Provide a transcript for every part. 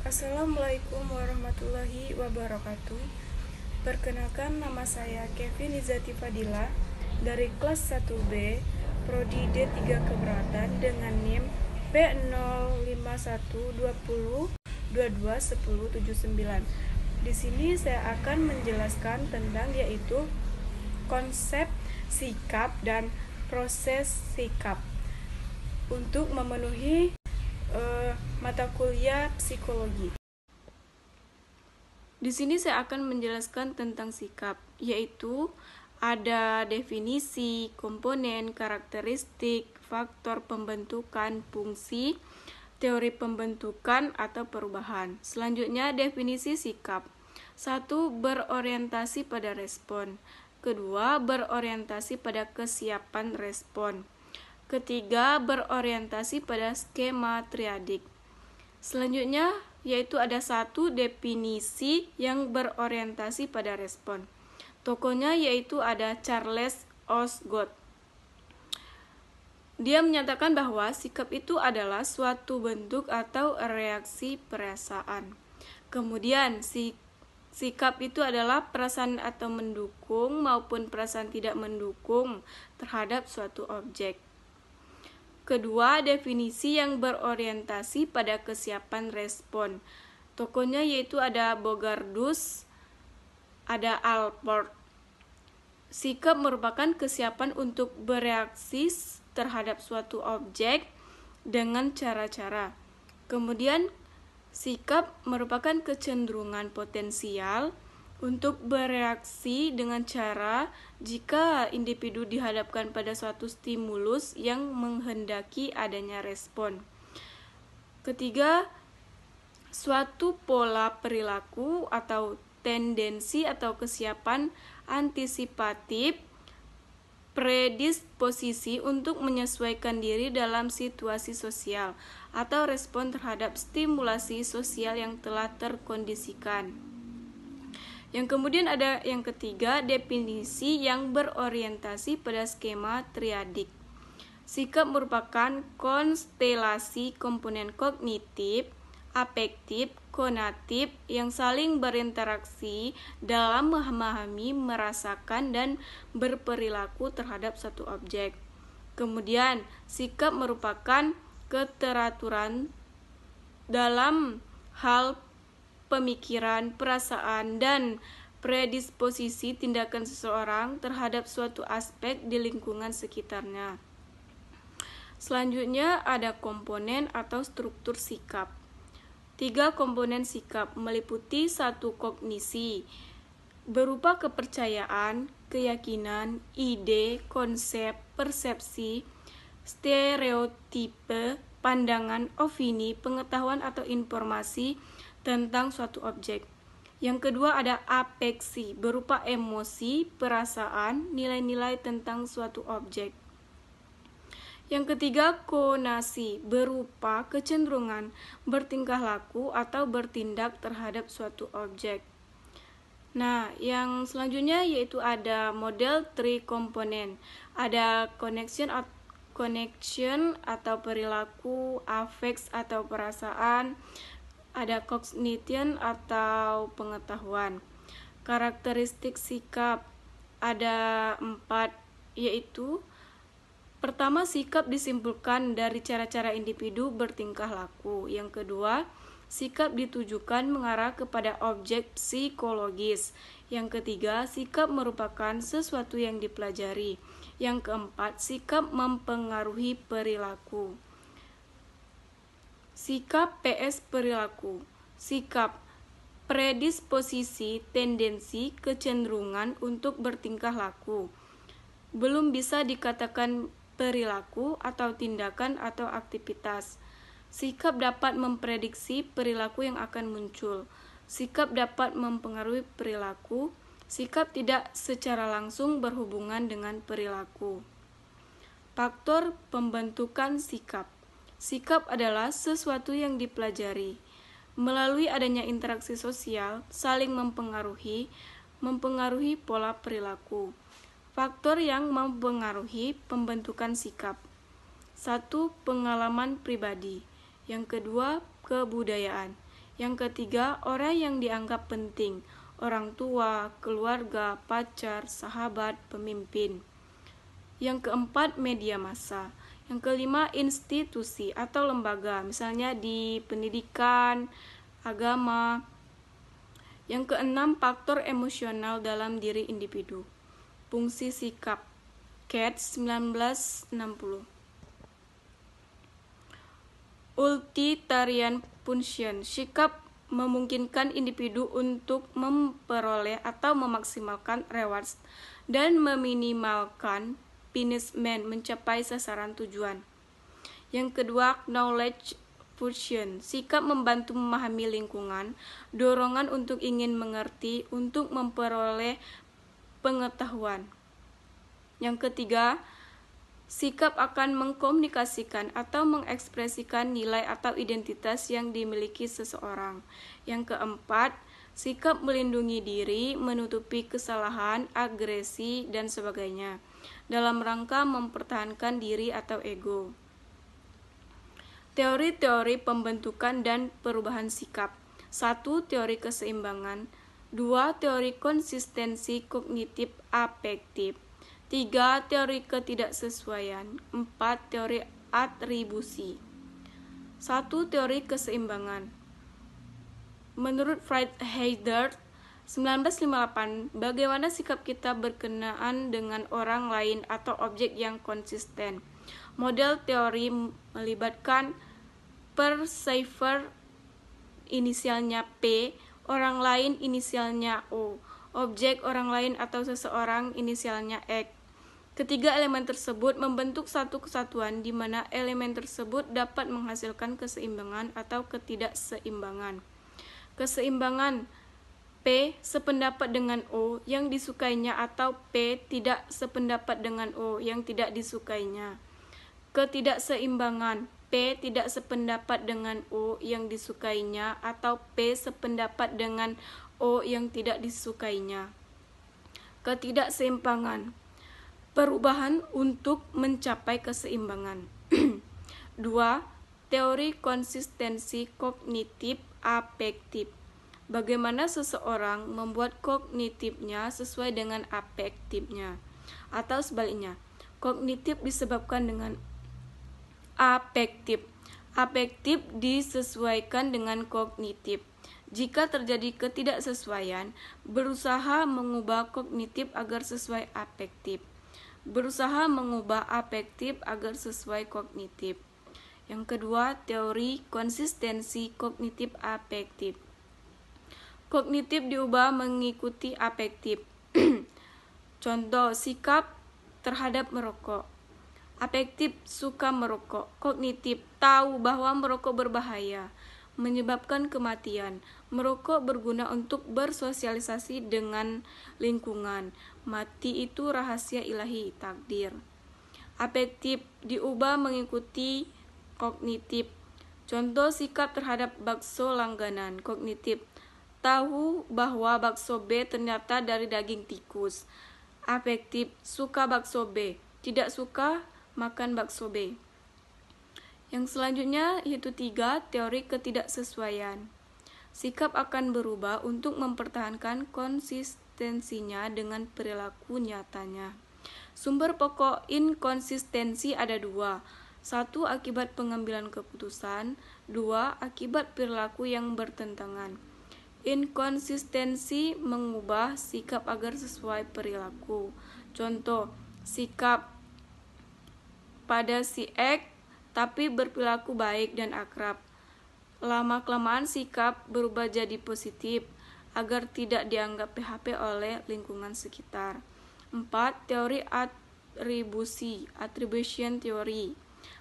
Assalamualaikum warahmatullahi wabarakatuh. Perkenalkan, nama saya Kevin Izati Fadila dari kelas 1B Prodi D3 Keberatan dengan NIM P05120221079. Di sini saya akan menjelaskan tentang yaitu konsep sikap dan proses sikap untuk memenuhi mata kuliah psikologi. Di sini saya akan menjelaskan tentang sikap, yaitu ada definisi, komponen, karakteristik, faktor pembentukan, fungsi, teori pembentukan atau perubahan. Selanjutnya definisi sikap. 1. Berorientasi pada respon. Kedua, berorientasi pada kesiapan respon. Ketiga, berorientasi pada skema triadik. Selanjutnya, yaitu ada satu definisi yang berorientasi pada respon. Tokohnya yaitu ada Charles Osgood. Dia menyatakan bahwa sikap itu adalah suatu bentuk atau reaksi perasaan. Kemudian, sikap itu adalah perasaan atau mendukung maupun perasaan tidak mendukung terhadap suatu objek. Kedua, definisi yang berorientasi pada kesiapan respon. Tokohnya yaitu ada Bogardus, ada Alport. Sikap merupakan kesiapan untuk bereaksi terhadap suatu objek dengan cara-cara. Kemudian, sikap merupakan kecenderungan potensial untuk bereaksi dengan cara jika individu dihadapkan pada suatu stimulus yang menghendaki adanya respon. Ketiga, suatu pola perilaku atau tendensi atau kesiapan antisipatif predisposisi untuk menyesuaikan diri dalam situasi sosial atau respon terhadap stimulasi sosial yang telah terkondisikan. Yang kemudian ada yang ketiga, definisi yang berorientasi pada skema triadik. Sikap merupakan konstelasi komponen kognitif, afektif, konatif yang saling berinteraksi dalam memahami, merasakan, dan berperilaku terhadap satu objek. Kemudian, sikap merupakan keteraturan dalam hal pemikiran, perasaan, dan predisposisi tindakan seseorang terhadap suatu aspek di lingkungan sekitarnya. Selanjutnya ada komponen atau struktur sikap. 3 komponen sikap meliputi 1 kognisi, berupa kepercayaan, keyakinan, ide, konsep, persepsi, stereotipe, pandangan, opini, pengetahuan atau informasi tentang suatu objek. Yang kedua ada afeksi, berupa emosi, perasaan, nilai-nilai tentang suatu objek. Yang ketiga konasi, berupa kecenderungan bertingkah laku atau bertindak terhadap suatu objek. Nah, yang selanjutnya yaitu ada model trikomponen. Ada connection atau perilaku, affects atau perasaan, ada cognition atau pengetahuan. Karakteristik sikap ada 4, yaitu pertama, sikap disimpulkan dari cara-cara individu bertingkah laku. Yang kedua, sikap ditujukan mengarah kepada objek psikologis. Yang ketiga, sikap merupakan sesuatu yang dipelajari. Yang keempat, sikap mempengaruhi perilaku. Sikap PS perilaku. Sikap predisposisi, tendensi, kecenderungan untuk bertingkah laku. Belum bisa dikatakan perilaku atau tindakan atau aktivitas. Sikap dapat memprediksi perilaku yang akan muncul. Sikap dapat mempengaruhi perilaku. Sikap tidak secara langsung berhubungan dengan perilaku. Faktor pembentukan sikap. Sikap adalah sesuatu yang dipelajari. Melalui adanya interaksi sosial, saling mempengaruhi pola perilaku. Faktor yang mempengaruhi pembentukan sikap. 1. Pengalaman pribadi. Yang kedua, kebudayaan. Yang ketiga, orang yang dianggap penting, orang tua, keluarga, pacar, sahabat, pemimpin. Yang keempat, media massa. Yang kelima, institusi atau lembaga, misalnya di pendidikan, agama. Yang keenam, faktor emosional dalam diri individu. Fungsi sikap. Katz 1960. Utilitarian function. Sikap memungkinkan individu untuk memperoleh atau memaksimalkan rewards dan meminimalkan punishment mencapai sasaran tujuan. Yang kedua, knowledge function. Sikap membantu memahami lingkungan, dorongan untuk ingin mengerti, untuk memperoleh pengetahuan. Yang ketiga, sikap akan mengkomunikasikan atau mengekspresikan nilai atau identitas yang dimiliki seseorang. Yang keempat, sikap melindungi diri, menutupi kesalahan, agresi, dan sebagainya, dalam rangka mempertahankan diri atau ego. Teori-teori pembentukan dan perubahan sikap. 1. Teori keseimbangan. 2. Teori konsistensi kognitif afektif. 3. Teori ketidaksesuaian. 4. Teori atribusi. 1. Teori keseimbangan. Menurut Friedhelder 1958, bagaimana sikap kita berkenaan dengan orang lain atau objek yang konsisten. Model teori melibatkan perceiver inisialnya P, orang lain inisialnya O, objek orang lain atau seseorang inisialnya X. Ketiga elemen tersebut membentuk satu kesatuan di mana elemen tersebut dapat menghasilkan keseimbangan atau ketidakseimbangan. Keseimbangan P sependapat dengan O yang disukainya atau P tidak sependapat dengan O yang tidak disukainya. Ketidakseimbangan P tidak sependapat dengan O yang disukainya atau P sependapat dengan O yang tidak disukainya. Ketidakseimbangan perubahan untuk mencapai keseimbangan. 2. Teori konsistensi kognitif afektif. Bagaimana seseorang membuat kognitifnya sesuai dengan afektifnya, atau sebaliknya, kognitif disebabkan dengan afektif. Afektif disesuaikan dengan kognitif. Jika terjadi ketidaksesuaian, berusaha mengubah kognitif agar sesuai afektif. Berusaha mengubah afektif agar sesuai kognitif. Yang kedua, teori konsistensi kognitif afektif. Kognitif diubah mengikuti afektif. Contoh, sikap terhadap merokok. Afektif suka merokok. Kognitif tahu bahwa merokok berbahaya, menyebabkan kematian. Merokok berguna untuk bersosialisasi dengan lingkungan. Mati itu rahasia ilahi, takdir. Afektif diubah mengikuti kognitif. Contoh, sikap terhadap bakso langganan. Kognitif tahu bahwa bakso B ternyata dari daging tikus. Afektif suka bakso B, tidak suka makan bakso B. Yang selanjutnya yaitu 3. Teori ketidaksesuaian. Sikap akan berubah untuk mempertahankan konsistensinya dengan perilaku nyatanya. Sumber pokok inkonsistensi ada 2. 1. Akibat pengambilan keputusan. 2. Akibat perilaku yang bertentangan. Inkonsistensi mengubah sikap agar sesuai perilaku. Contoh, sikap pada si X tapi berperilaku baik dan akrab. Lama-kelamaan sikap berubah jadi positif agar tidak dianggap PHP oleh lingkungan sekitar. 4. Teori atribusi, attribution theory.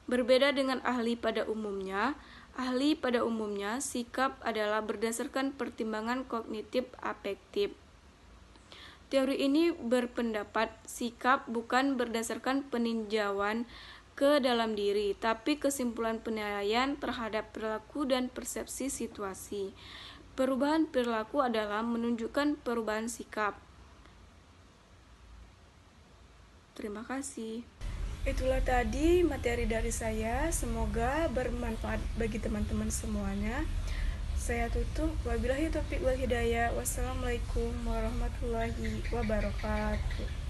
Berbeda dengan ahli pada umumnya, sikap adalah berdasarkan pertimbangan kognitif afektif. Teori ini berpendapat sikap bukan berdasarkan peninjauan ke dalam diri, tapi kesimpulan penilaian terhadap perilaku dan persepsi situasi. Perubahan perilaku adalah menunjukkan perubahan sikap. Terima kasih. Itulah tadi materi dari saya, semoga bermanfaat bagi teman-teman semuanya. saya tutup. Wabillahi taufiq wal hidayah. Wassalamualaikum warahmatullahi wabarakatuh.